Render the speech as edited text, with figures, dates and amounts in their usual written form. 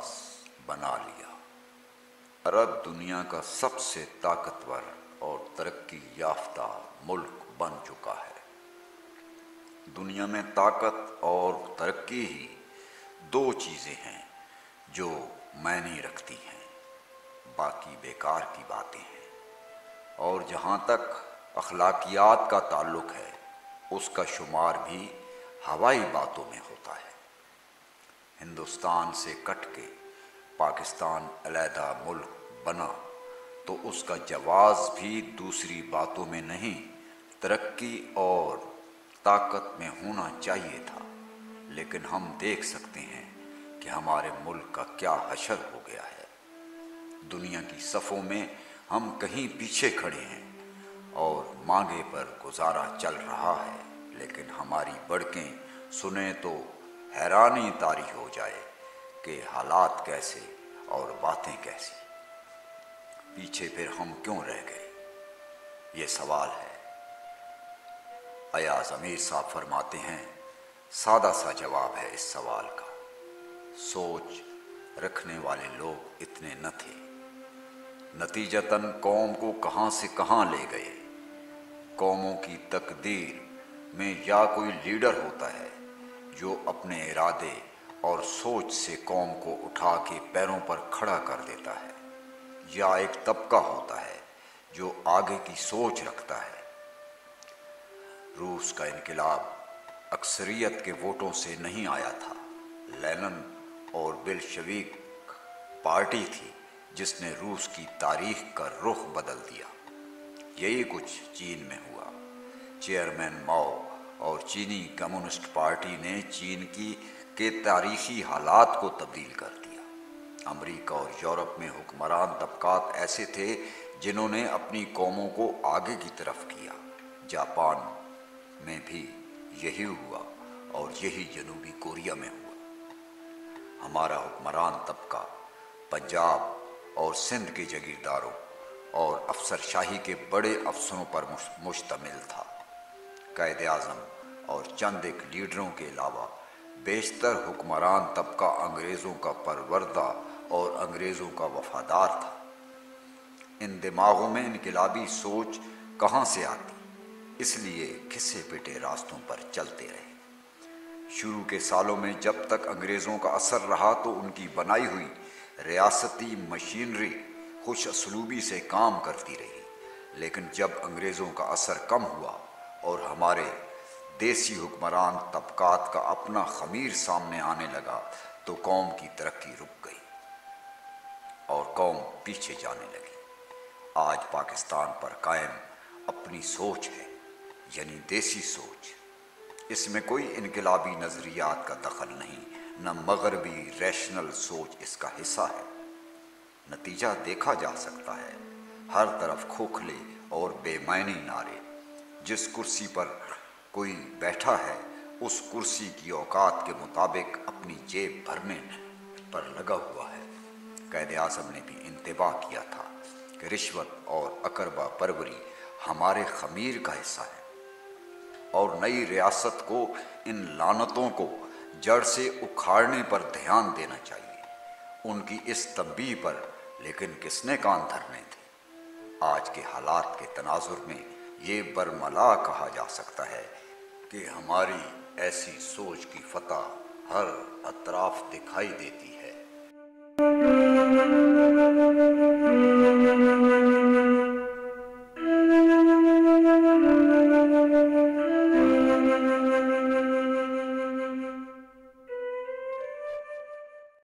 जहाज बना लिया। अरब दुनिया का सबसे ताकतवर और तरक्की याफ्ता मुल्क बन चुका है। दुनिया में ताकत और तरक्की ही दो चीज़ें हैं जो मायने रखती हैं, बाकी बेकार की बातें हैं। और जहाँ तक अखलाकियात का ताल्लुक़ है, उसका शुमार भी हवाई बातों में होता है। हिंदुस्तान से कट के पाकिस्तान अलहदा मुल्क बना तो उसका जवाज़ भी दूसरी बातों में नहीं, तरक्की और ताकत में होना चाहिए था। लेकिन हम देख सकते हैं कि हमारे मुल्क का क्या हशर हो गया है। दुनिया की सफ़ों में हम कहीं पीछे खड़े हैं और मांगे पर गुजारा चल रहा है, लेकिन हमारी बड़कें सुने तो हैरानी तारी हो जाए कि हालात कैसे और बातें कैसी। पीछे फिर हम क्यों रह गए, ये सवाल है। अयाज अमीर साहब फरमाते हैं, सादा सा जवाब है इस सवाल का। सोच रखने वाले लोग इतने न थे। नतीजतन कौम को कहाँ से कहाँ ले गए। कौमों की तकदीर में या कोई लीडर होता है जो अपने इरादे और सोच से कौम को उठा के पैरों पर खड़ा कर देता है, या एक तबका होता है जो आगे की सोच रखता है। रूस का इनकलाब अक्सरियत के वोटों से नहीं आया था। लेनिन और बिल्शेविक पार्टी थी जिसने रूस की तारीख का रुख बदल दिया। यही कुछ चीन में हुआ। चेयरमैन माओ और चीनी कम्युनिस्ट पार्टी ने चीन के तारीखी हालात को तब्दील कर दिया। अमेरिका और यूरोप में हुक्मरान तबकात ऐसे थे जिन्होंने अपनी कौमों को आगे की तरफ किया। जापान में भी यही हुआ और यही जनूबी कोरिया में हुआ। हमारा हुक्मरान तबका पंजाब और सिंध के जागीरदारों और अफसरशाही के बड़े अफसरों पर मुश्तमिल था। कायदे आज़म और चंद एक लीडरों के अलावा बेशतर हुक्मरान तबका अंग्रेज़ों का परवरदा और अंग्रेज़ों का वफादार था। इन दिमागों में इनकलाबी सोच कहाँ से आती, इसलिए घिसे पिटे रास्तों पर चलते रहे। शुरू के सालों में जब तक अंग्रेज़ों का असर रहा तो उनकी बनाई हुई रियासती मशीनरी खुश असलूबी से काम करती रही। लेकिन जब अंग्रेज़ों का असर कम हुआ और हमारे देसी हुक्मरान तबकात का अपना खमीर सामने आने लगा तो कौम की तरक्की रुक गई और कौम पीछे जाने लगी। आज पाकिस्तान पर कायम अपनी सोच है, यानी देसी सोच। इसमें कोई इनकलाबी नज़रियात का दखल नहीं, न मगरबी रैशनल सोच इसका हिस्सा है। नतीजा देखा जा सकता है, हर तरफ खोखले और बेमायने नारे। जिस कुर्सी पर कोई बैठा है उस कुर्सी की औकात के मुताबिक अपनी जेब भरने पर लगा हुआ है। कायदे आज़म ने भी इंतबाह किया था कि रिश्वत और अकरबा परवरी हमारे खमीर का हिस्सा है और नई रियासत को इन लानतों को जड़ से उखाड़ने पर ध्यान देना चाहिए। उनकी इस तंबीह पर लेकिन किसने कान धरने थे। आज के हालात के तनाजुर में ये बरमला कहा जा सकता है कि हमारी ऐसी सोच की फतह हर अतराफ दिखाई देती है।